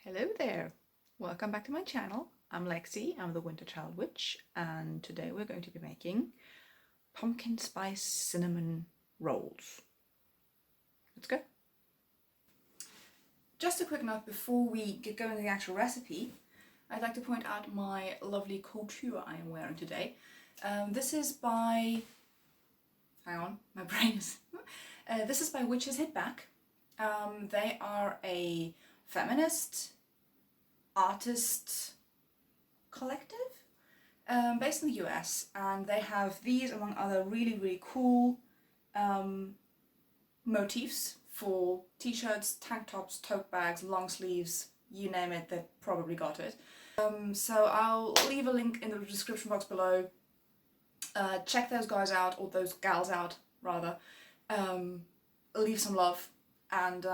Hello there, welcome back to my channel. I'm Lexi, I'm the Winter Child Witch, and today we're going to be making pumpkin spice cinnamon rolls. Let's go. Just a quick note before we get going with the actual recipe, I'd like to point out my lovely couture I am wearing today. This is by, hang on, my brain is, this is by Witches Hit Back. They are a feminist artist collective based in the US, and they have these among other really cool motifs for t-shirts, tank tops, tote bags, long sleeves, you name it, they've probably got it. So I'll leave a link in the description box below. Check those guys out, or those gals out rather. Leave some love and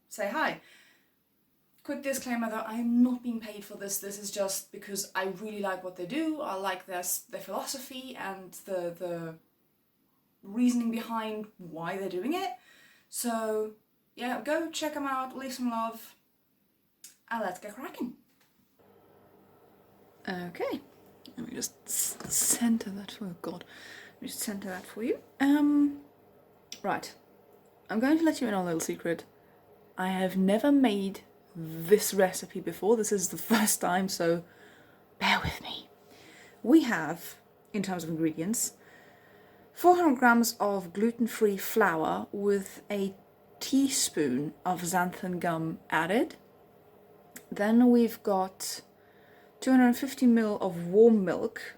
say hi. Quick disclaimer though, I am not being paid for this. This is just because I really like what they do. I like their philosophy and the reasoning behind why they're doing it. So yeah, go check them out, leave some love, and let's get cracking. Okay, let me just center that for God. Let me just center that for you. Right, I'm going to let you in on a little secret. I have never made this recipe before. This is the first time, so bear with me. We have, in terms of ingredients, 400 grams of gluten-free flour with a teaspoon of xanthan gum added. Then we've got 250 ml of warm milk.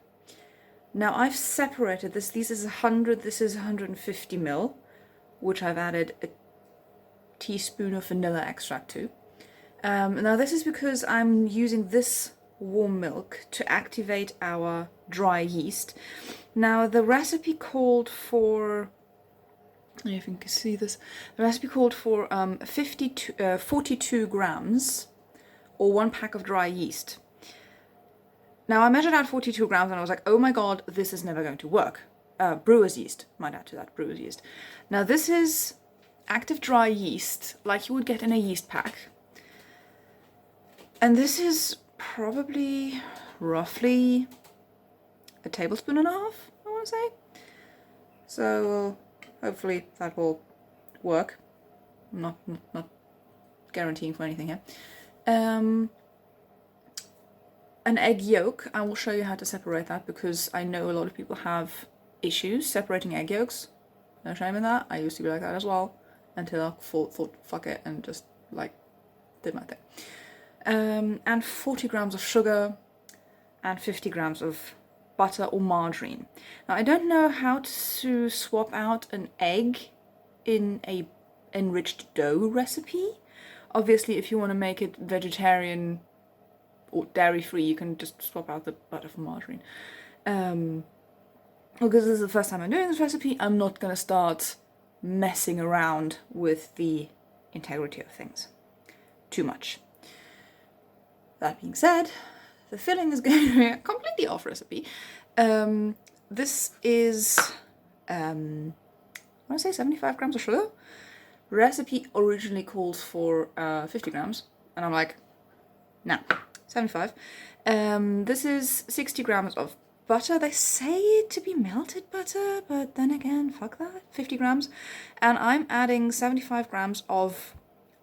Now I've separated this. This is 100, this is 150 ml, which I've added a teaspoon of vanilla extract to. Now this is because I'm using this warm milk to activate our dry yeast. Now the recipe called for, I don't know if you can see this, the recipe called for 42 grams or 1 pack of dry yeast. Now I measured out 42 grams and I was like, oh my god, this is never going to work. Brewer's yeast, might add to that, brewer's yeast. Now this is active dry yeast like you would get in a yeast pack. And this is probably roughly a tablespoon and a half, I want to say. So hopefully that will work. I'm not guaranteeing for anything here. An egg yolk, I will show you how to separate that because I know a lot of people have issues separating egg yolks. No shame in that. I used to be like that as well until I thought fuck it and just like did my thing. And 40 grams of sugar and 50 grams of butter or margarine. Now I don't know how to swap out an egg in a enriched dough recipe. Obviously if you want to make it vegetarian or dairy free you can just swap out the butter for margarine. Because this is the first time I'm doing this recipe, I'm not going to start messing around with the integrity of things too much. That being said, the filling is going to be a completely off recipe. This is, I want to say 75 grams of sugar. Recipe originally calls for 50 grams, and I'm like, no, 75. This is 60 grams of butter. They say it to be melted butter, but then again, fuck that, 50 grams. And I'm adding 75 grams of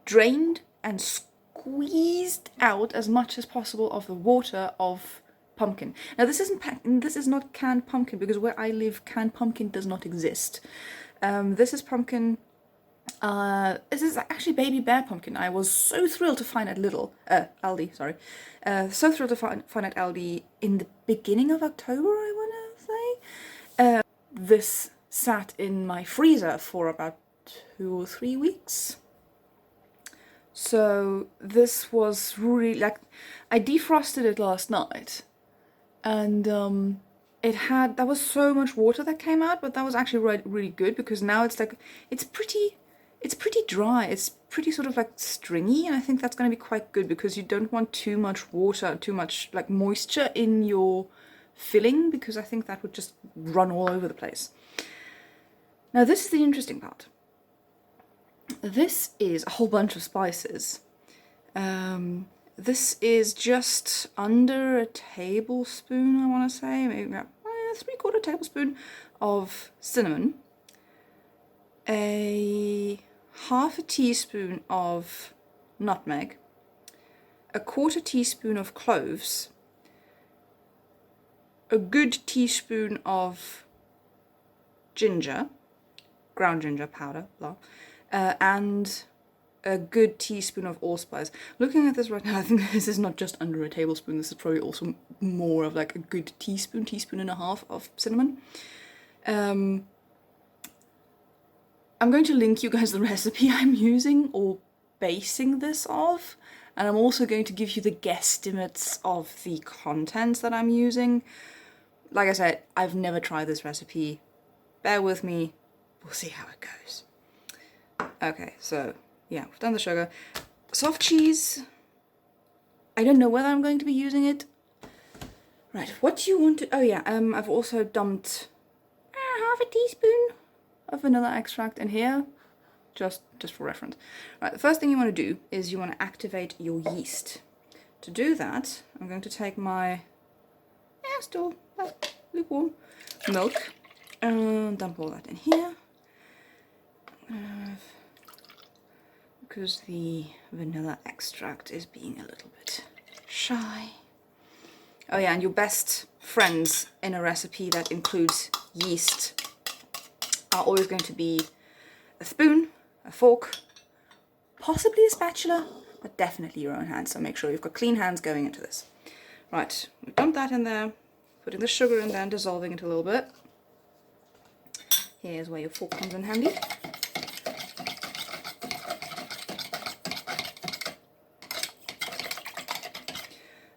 drained and squeezed out as much as possible of the water of pumpkin. Now this is not canned pumpkin because where I live canned pumpkin does not exist. This is pumpkin. This is actually baby bear pumpkin. I was so thrilled to find at Aldi. Sorry, so thrilled to find at Aldi in the beginning of October. I want to say. This sat in my freezer for about 2 or 3 weeks. So this was really like, I defrosted it last night, and there was so much water that came out, but that was actually really good because now it's like it's pretty dry. It's pretty sort of like stringy, and I think that's going to be quite good because you don't want too much water, too much like moisture in your filling because I think that would just run all over the place. Now this is the interesting part. This is a whole bunch of spices. This is just under a tablespoon, I want to say, maybe about 3/4 tablespoon of cinnamon, a 1/2 teaspoon of nutmeg, a 1/4 teaspoon of cloves, a good teaspoon of ginger, ground ginger powder, blah, and a good teaspoon of allspice. Looking at this right now, I think this is not just under a tablespoon, this is probably also more of like a good teaspoon, teaspoon and a half of cinnamon. I'm going to link you guys the recipe I'm using or basing this off, and I'm also going to give you the guesstimates of the contents that I'm using. Like I said, I've never tried this recipe. Bear with me, we'll see how it goes. Okay, so yeah, we've done the sugar. Soft cheese, I don't know whether I'm going to be using it. Right, what do you want to, oh yeah, I've also dumped 1/2 teaspoon of vanilla extract in here, just for reference. Right, the first thing you want to do is you want to activate your yeast. To do that, I'm going to take my, still lukewarm milk, and dump all that in here. Because the vanilla extract is being a little bit shy. Oh yeah, and your best friends in a recipe that includes yeast are always going to be a spoon, a fork, possibly a spatula, but definitely your own hands, so make sure you've got clean hands going into this. Right, we've dumped that in there, putting the sugar in there and dissolving it a little bit. Here's where your fork comes in handy.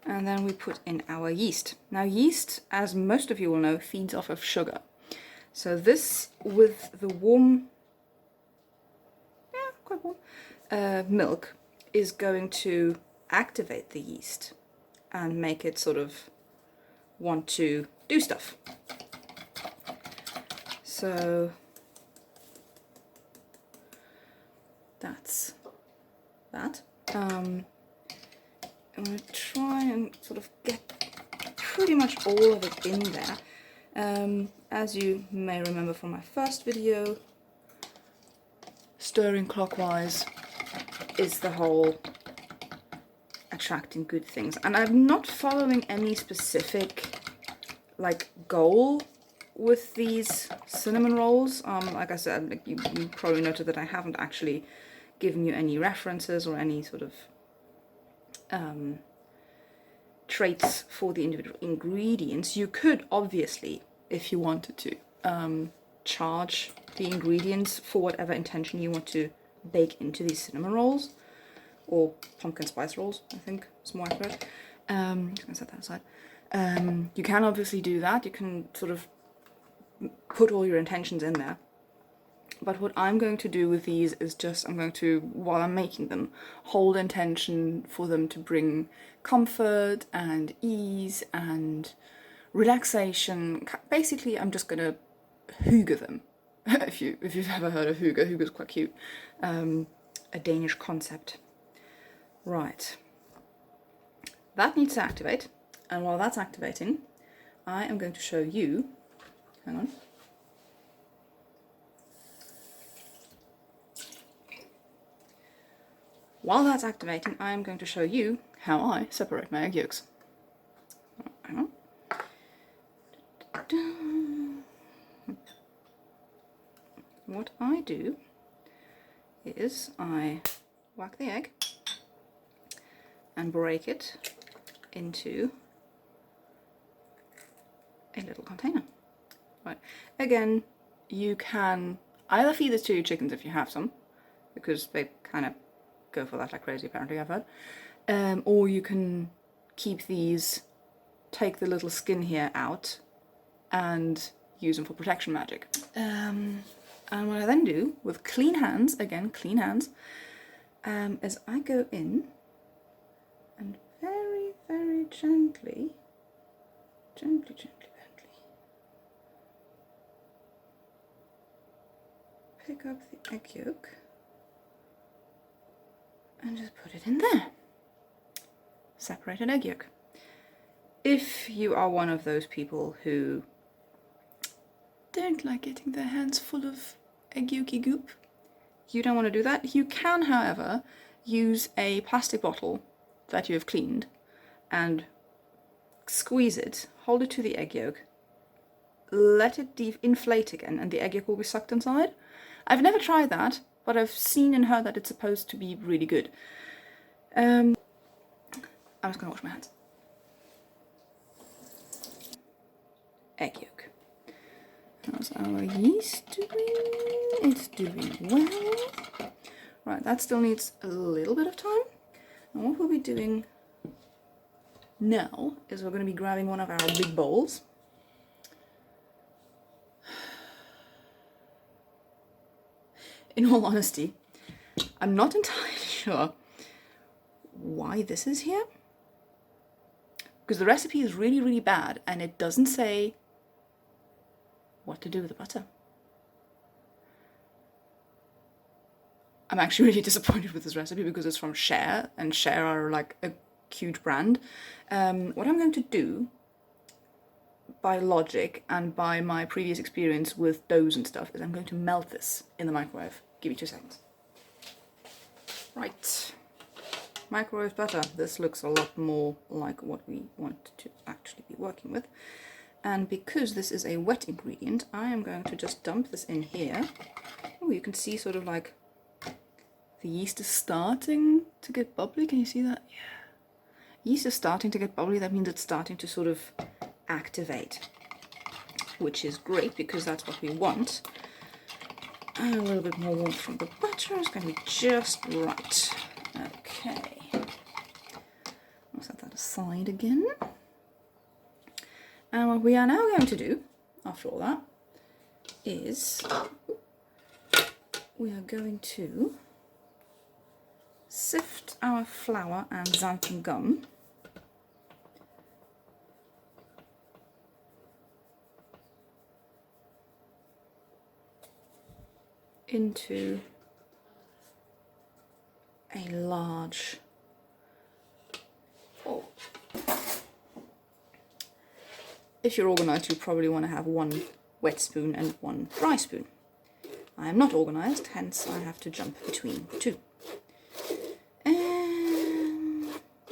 And then we put in our yeast. Now yeast, as most of you will know, feeds off of sugar. So this, with the warm, quite warm, milk, is going to activate the yeast and make it sort of want to do stuff. So that's that. I'm going to try and sort of get pretty much all of it in there. As you may remember from my first video, stirring clockwise is the whole attracting good things. And I'm not following any specific like goal with these cinnamon rolls. Like I said, like you probably noted that I haven't actually given you any references or any sort of traits for the individual ingredients. You could obviously, if you wanted to, charge the ingredients for whatever intention you want to bake into these cinnamon rolls, or pumpkin spice rolls, I think is more accurate. I'm just gonna set that aside. You can obviously do that. You can sort of put all your intentions in there. But what I'm going to do with these is just, I'm going to, while I'm making them, hold intention for them to bring comfort and ease and relaxation. Basically, I'm just going to hygge them. if you've ever heard of hygge, hygge is quite cute. A Danish concept. Right. That needs to activate. And while that's activating, I am going to show you, hang on. While that's activating, I'm going to show you how I separate my egg yolks. Hang on. What I do is I whack the egg and break it into a little container. Right. Again, you can either feed this to your chickens if you have some, because they kind of go for that like crazy, apparently, I've heard. Or you can keep these, take the little skin here out, and use them for protection magic. And what I then do, with clean hands, again, clean hands, is I go in and very, very gently, pick up the egg yolk and just put it in there. separated egg yolk. If you are one of those people who don't like getting their hands full of egg yolky goop, you don't want to do that. You can, however, use a plastic bottle that you have cleaned and squeeze it, hold it to the egg yolk, let it inflate again, and the egg yolk will be sucked inside. I've never tried that, but I've seen and heard that it's supposed to be really good. I'm just going to wash my hands. Egg yolk. How's our yeast doing? It's doing well. Right, that still needs a little bit of time. And what we'll be doing now is we're going to be grabbing one of our big bowls. In all honesty, I'm not entirely sure why this is here, because the recipe is really, really bad and it doesn't say what to do with the butter. I'm actually really disappointed with this recipe because it's from Share, and Share are like a huge brand. What I'm going to do, by logic and by my previous experience with doughs and stuff, is I'm going to melt this in the microwave. Give me 2 seconds. Right. Microwave butter. This looks a lot more like what we want to actually be working with. And because this is a wet ingredient, I am going to just dump this in here. Oh, you can see sort of like the yeast is starting to get bubbly. Can you see that? Yeah. Yeast is starting to get bubbly. That means it's starting to sort of activate, which is great because that's what we want. And a little bit more warmth from the butter is going to be just right. Okay. I'll set that aside again. And what we are now going to do, after all that, is we are going to sift our flour and xanthan gum into a large bowl. If you're organised, you probably want to have one wet spoon and one dry spoon. I am not organised, hence I have to jump between the two.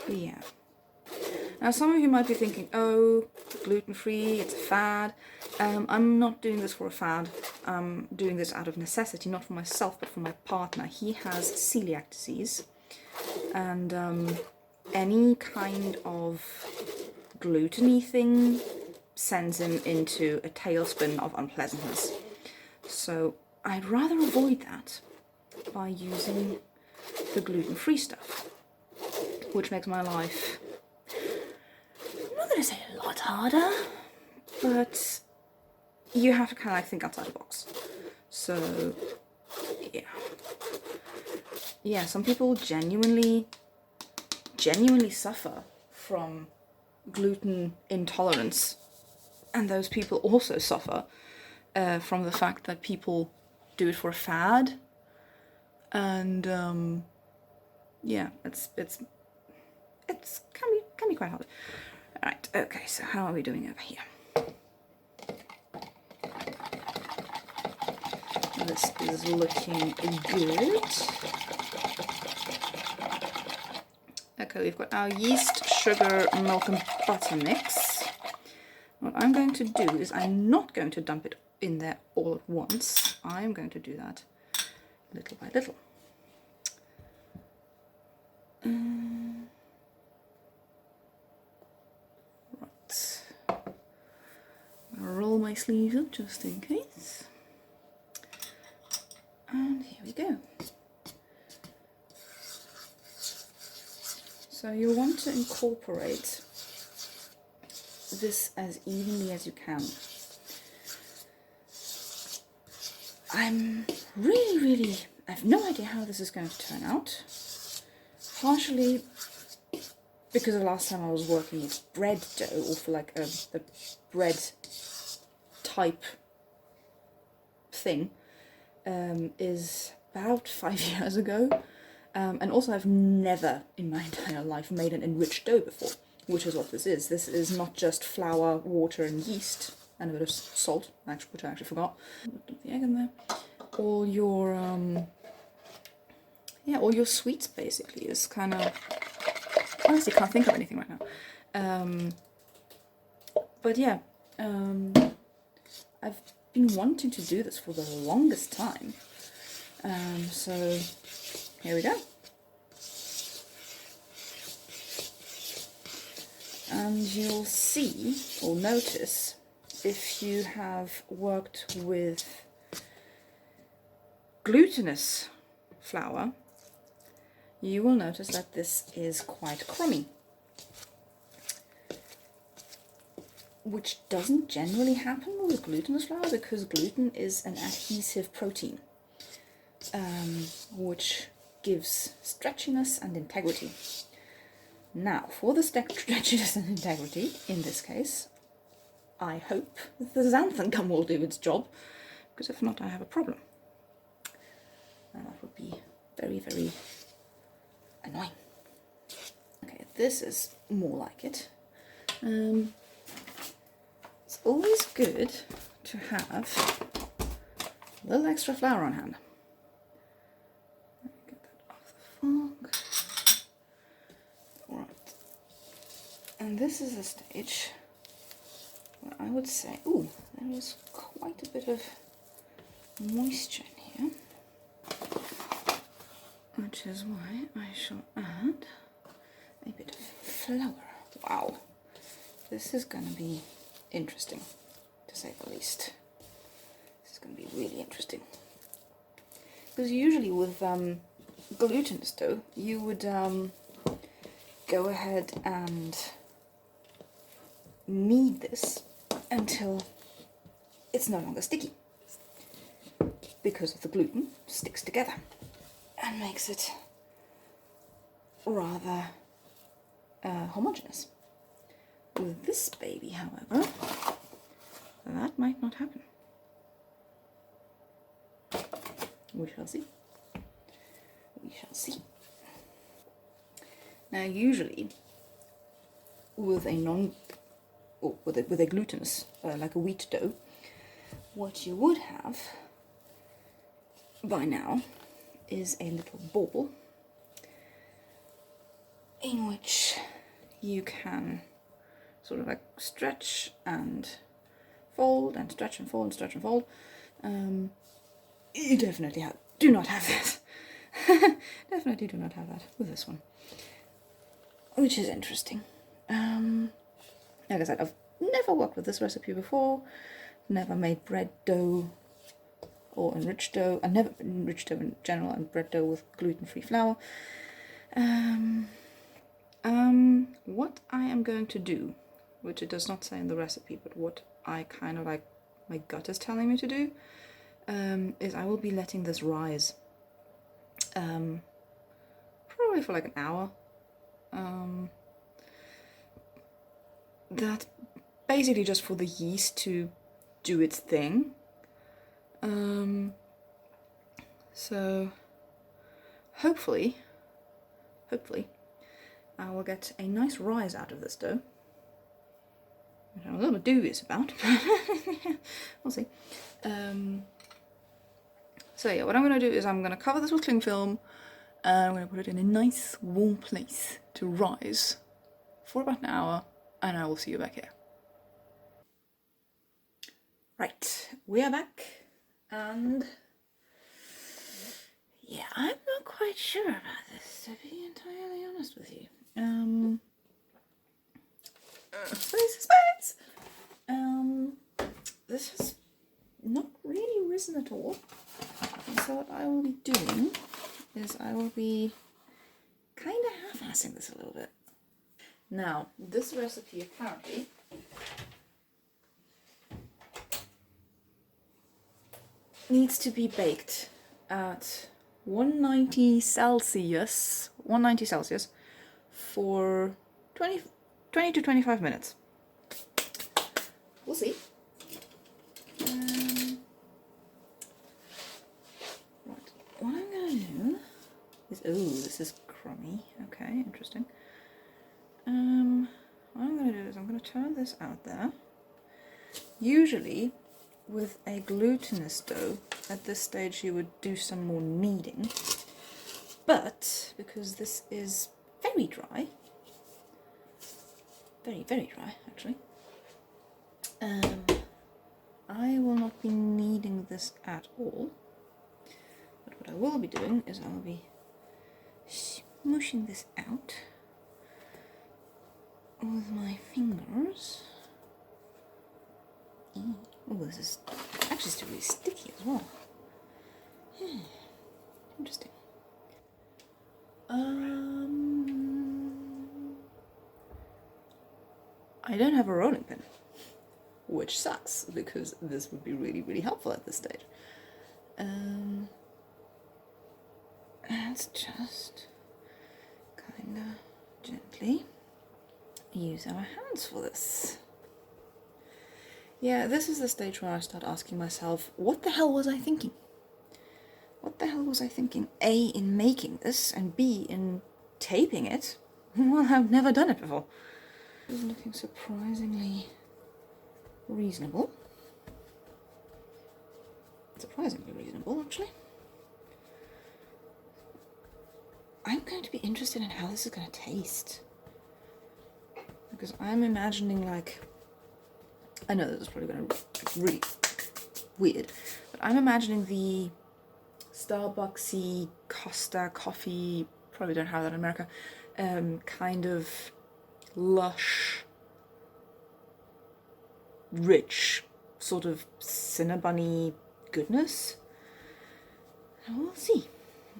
Yeah. Now some of you might be thinking, oh, gluten-free, it's a fad. I'm not doing this for a fad. I'm doing this out of necessity, not for myself, but for my partner. He has celiac disease, and any kind of gluten-y thing sends him into a tailspin of unpleasantness. So I'd rather avoid that by using the gluten-free stuff, which makes my life, I'm not going to say a lot harder, but you have to kind of like think outside the box. So yeah, some people genuinely suffer from gluten intolerance, and those people also suffer from the fact that people do it for a fad, and yeah, it's can be quite hard. All right, okay, so how are we doing over here? This is looking good. Okay, we've got our yeast, sugar, milk and butter mix. What I'm going to do is I'm not going to dump it in there all at once. I'm going to do that little by little. Right. I'll roll my sleeves up just in case. And here we go. So you'll want to incorporate this as evenly as you can. I have no idea how this is going to turn out. Partially because the last time I was working with bread dough, or for like a bread type thing, is about 5 years ago, And also I've never in my entire life made an enriched dough before, which is what this is. This is not just flour, water and yeast and a bit of salt, which I actually forgot. Put the egg in there. All your all your sweets basically is kind of, honestly can't think of anything right now. But yeah, I've been wanting to do this for the longest time. So here we go. And you'll see or notice, if you have worked with glutinous flour, you will notice that this is quite crummy, which doesn't generally happen with glutinous flour because gluten is an adhesive protein, which gives stretchiness and integrity. Now, for the stretchiness and integrity, in this case, I hope the xanthan gum will do its job, because if not, I have a problem. And that would be very, very annoying. Okay, this is more like it. It's always good to have a little extra flour on hand. Let me get that off the fork. Right. And this is a stage where I would say, ooh, there is quite a bit of moisture in here, which is why I shall add a bit of flour. Wow, this is going to be interesting, to say the least. This is going to be really interesting. Because usually with glutinous dough, you would go ahead and knead this until it's no longer sticky, because of the gluten sticks together and makes it rather homogeneous. With this baby, however, that might not happen. We shall see. We shall see. Now, usually, with a with a glutinous, like a wheat dough, what you would have by now is a little ball in which you can sort of like stretch and fold and stretch and fold and stretch and fold. You definitely do not have that. Definitely do not have that with this one, which is interesting. Like I said, I've never worked with this recipe before, never made bread dough or enriched dough, and never enriched dough in general, and bread dough with gluten-free flour. What I am going to do, which it does not say in the recipe, but what I kind of like, my gut is telling me to do, is I will be letting this rise, probably for like an hour. That basically just for the yeast to do its thing. So hopefully I will get a nice rise out of this dough, which I'm a little bit dubious about. We'll see. So yeah, what I'm going to do is I'm going to cover this with cling film, and I'm going to put it in a nice warm place to rise for about an hour, and I will see you back here. Right, we are back, and yeah, I'm not quite sure about this, to be entirely honest with you. Space. This has not really risen at all, and so what I will be doing is I will be kind of half-assing this a little bit. Now, this recipe apparently needs to be baked at 190 Celsius for 20 to 25 minutes. We'll see. Right, what I'm going to do Oh, this is crummy. Okay, interesting. What I'm going to do is I'm going to turn this out there. Usually, with a glutinous dough, at this stage you would do some more kneading. But, because this is very dry, very, very dry actually, I will not be kneading this at all. But what I will be doing is I will be smooshing this out with my fingers. Oh, this is actually still really sticky as well. Interesting. I don't have a rolling pin, which sucks because this would be really, really helpful at this stage. Let's just kind of gently use our hands for this. Yeah, this is the stage where I start asking myself, what the hell was I thinking? What the hell was I thinking? A, in making this, and B, in taping it? Well, I've never done it before. This is looking surprisingly reasonable. Surprisingly reasonable, actually. I'm going to be interested in how this is going to taste. Because I'm imagining, like, I know this is probably going to be really weird, but I'm imagining the Starbucksy Costa coffee, probably don't have that in America, kind of lush, rich, sort of cinnabony goodness. And we'll see.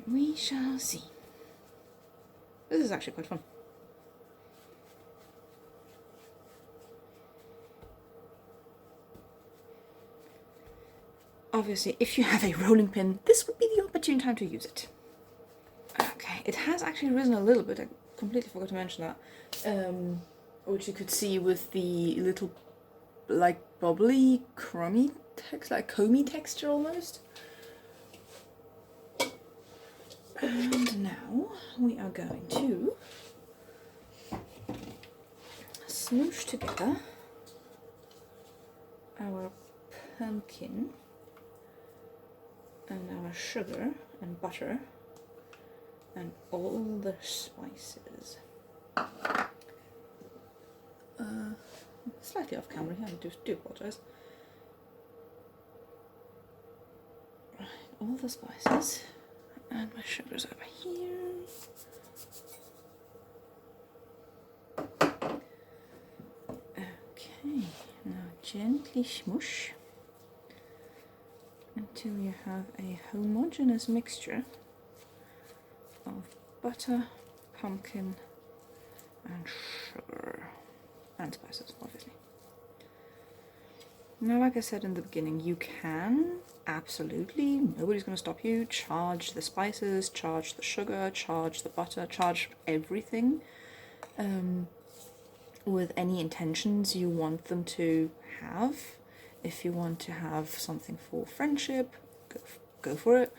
We shall see. This is actually quite fun. Obviously, if you have a rolling pin, this would be the opportune time to use it. Okay, it has actually risen a little bit. I completely forgot to mention that. Which you could see with the little, like, bubbly, crummy texture, like comey texture almost. And now we are going to smoosh together our pumpkin and our sugar and butter and all the spices. Slightly off camera here, I do apologise. Right, all the spices, and my sugar's over here. Okay, now gently smoosh until you have a homogeneous mixture of butter, pumpkin, and sugar, and spices, obviously. Now, like I said in the beginning, you can absolutely, nobody's going to stop you, charge the spices, charge the sugar, charge the butter, charge everything with any intentions you want them to have. If you want to have something for friendship, go for it.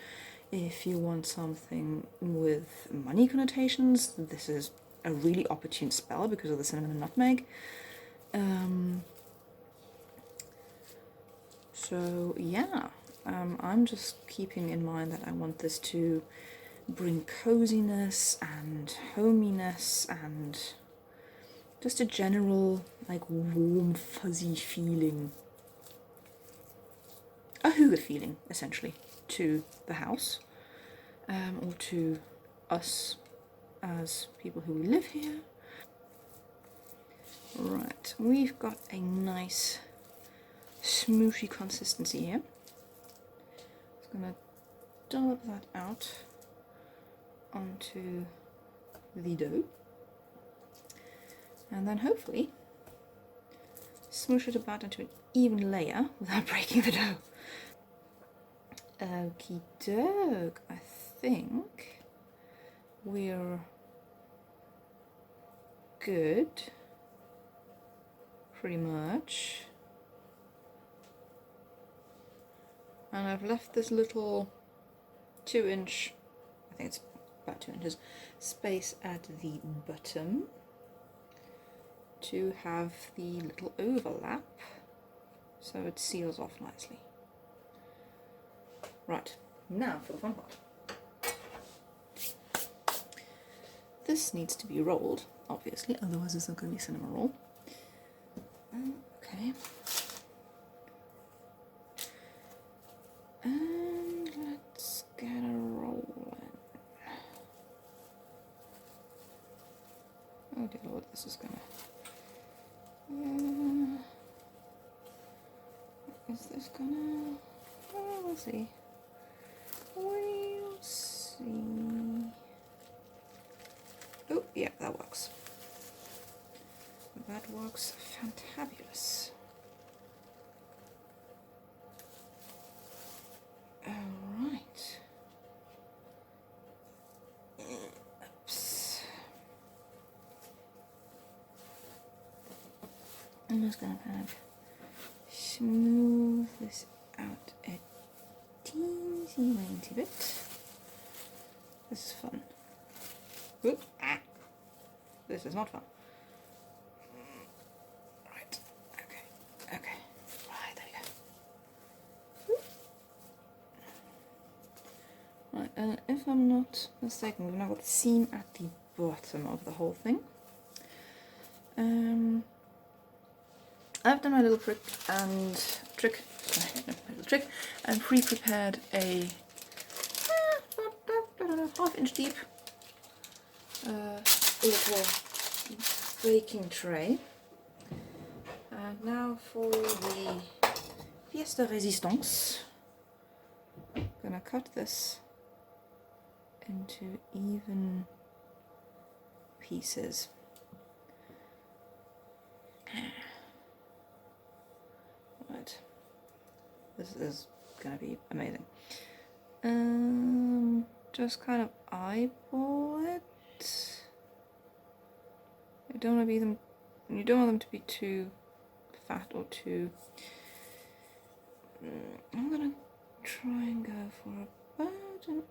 If you want something with money connotations, this is a really opportune spell because of the cinnamon and nutmeg. So yeah, I'm just keeping in mind that I want this to bring coziness and hominess and just a general, like, warm, fuzzy feeling, a hygge feeling, essentially, to the house, or to us as people who live here. Right, we've got a nice smooshy consistency here. Just gonna dollop that out onto the dough, and then hopefully smoosh it about into an even layer without breaking the dough. Okie doke, I think we're good, pretty much. And I've left this little 2-inch, I think it's about 2 inches space at the bottom to have the little overlap so it seals off nicely. Right, now for the fun part. This needs to be rolled, obviously, otherwise it's not going to be cinnamon roll. Okay. And let's get a roll in. Oh dear Lord, this is gonna... is this gonna... Oh, we'll see. We'll see. Oh, yeah, that works. That works fantabulous. Alright. Oops. I'm just gonna kind of smooth this out a teensy bit. This is fun. Oop. Ah. This is not fun. Right. Okay. Okay. Right, there we go. Right, and if I'm not mistaken, we've now got the seam at the bottom of the whole thing. I've done my little trick and pre-prepared a half-inch deep little baking tray. And now for the pièce de résistance. I'm gonna cut this into even pieces. Right, this is gonna be amazing. Just kind of eyeball it. You don't want them to be too fat or too. I'm gonna try and go for about an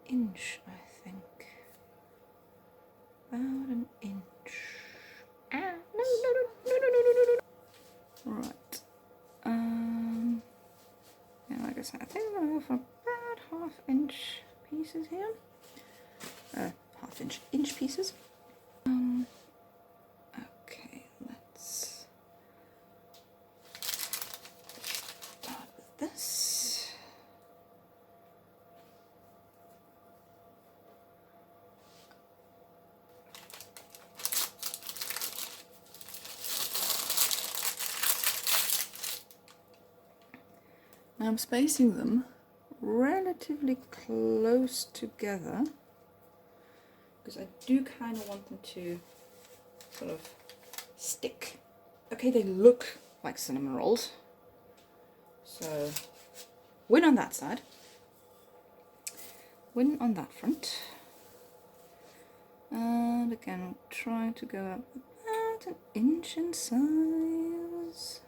inch, I think. About an inch. Ah, no. Right. Yeah, like I said, I think I'm gonna go for about half-inch pieces here. Inch pieces. Okay, let's start with this. Now I'm spacing them relatively close together because I do kind of want them to sort of stick. Okay, they look like cinnamon rolls, so win on that side, win on that front, and again I'm trying to go up about an inch in size.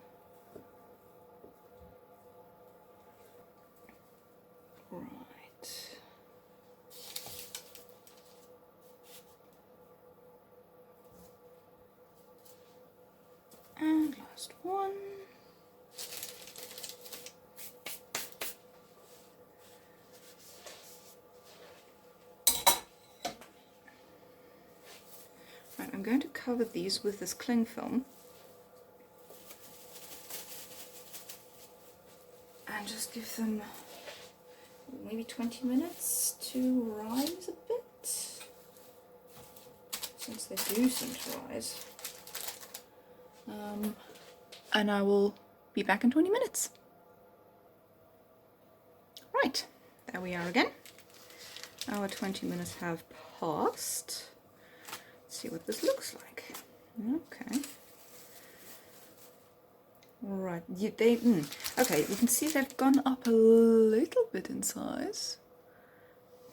Right. And last one. Right, I'm going to cover these with this cling film and just give them maybe 20 minutes to rise a bit, since they do seem to rise. And I will be back in 20 minutes. Right, there we are again. Our 20 minutes have passed. Let's see what this looks like. Okay. Right, okay, you can see they've gone up a little bit in size,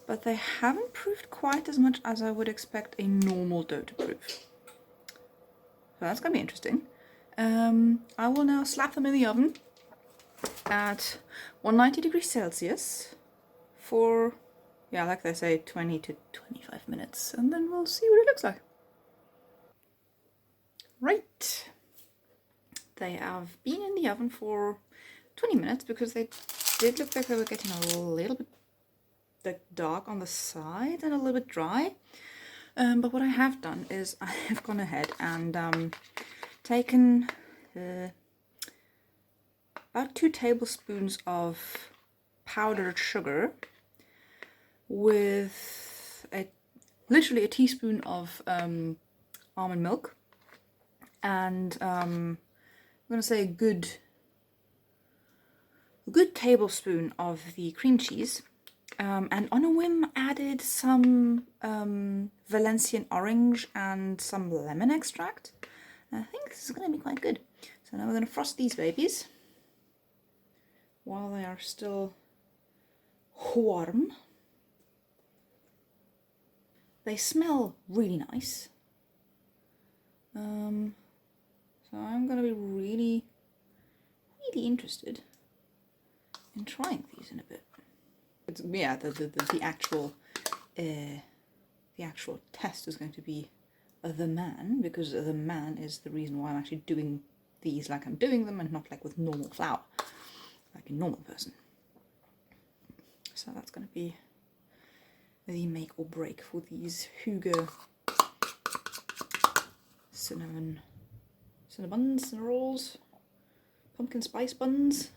but they haven't proofed quite as much as I would expect a normal dough to proof. So that's going to be interesting. I will now slap them in the oven at 190 degrees Celsius for yeah, like they say, 20 to 25 minutes, and then we'll see what it looks like. Right. They have been in the oven for 20 minutes because they did look like they were getting a little bit dark on the side and a little bit dry. But what I have done is I have gone ahead and taken about 2 tablespoons of powdered sugar with literally a teaspoon of almond milk and I'm going to say a good tablespoon of the cream cheese, and on a whim added some Valencian orange and some lemon extract. I think this is going to be quite good. So now we're going to frost these babies while they are still warm. They smell really nice. So I'm going to be really interested in trying these in a bit. It's, yeah, the actual test is going to be the man, because the man is the reason why I'm actually doing these like I'm doing them and not like with normal flour, like a normal person. So that's going to be the make or break for these Hygge cinnamon rolls, pumpkin spice buns.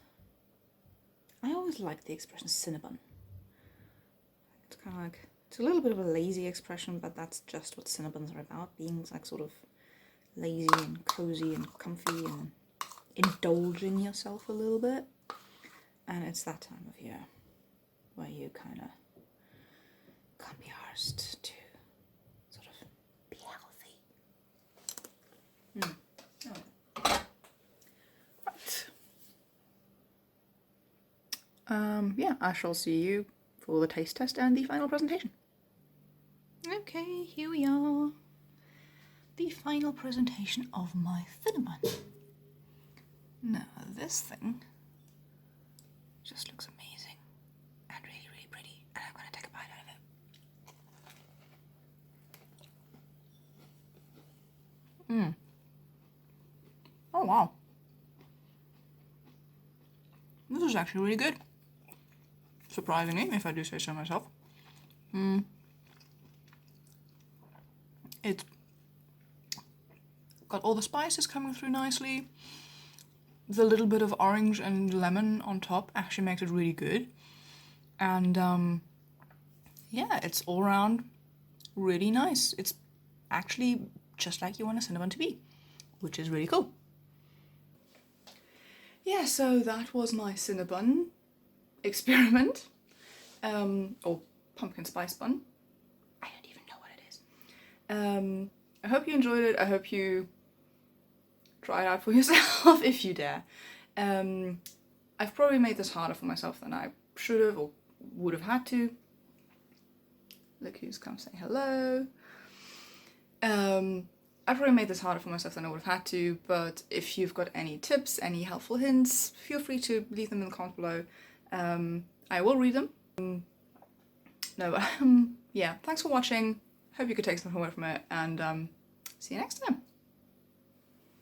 I always like the expression cinnamon. It's kind of like, it's a little bit of a lazy expression, but that's just what cinnabons are about, being like sort of lazy and cozy and comfy and indulging yourself a little bit. And it's that time of year where you kind of can't be arsed to sort of be healthy. Right. Yeah, I shall see you for the taste test and the final presentation. Okay, here we are. The final presentation of my cinnamon. Now, this thing just looks amazing and really, really pretty, and I'm going to take a bite out of it. Oh, wow. This is actually really good. Surprisingly, if I do say so myself. It's got all the spices coming through nicely. The little bit of orange and lemon on top actually makes it really good. And yeah, it's all around really nice. It's actually just like you want a cinnamon to be, which is really cool. Yeah, so that was my cinnabon experiment, or pumpkin spice bun. I don't even know what it is. I hope you enjoyed it. I hope you try it out for yourself if you dare. I've probably made this harder for myself than I should have or would have had to. Look who's come saying hello. I probably made this harder for myself than I would have had to, but if you've got any tips, any helpful hints, feel free to leave them in the comments below. I will read them. Yeah, thanks for watching. Hope you could take something away from it, and see you next time.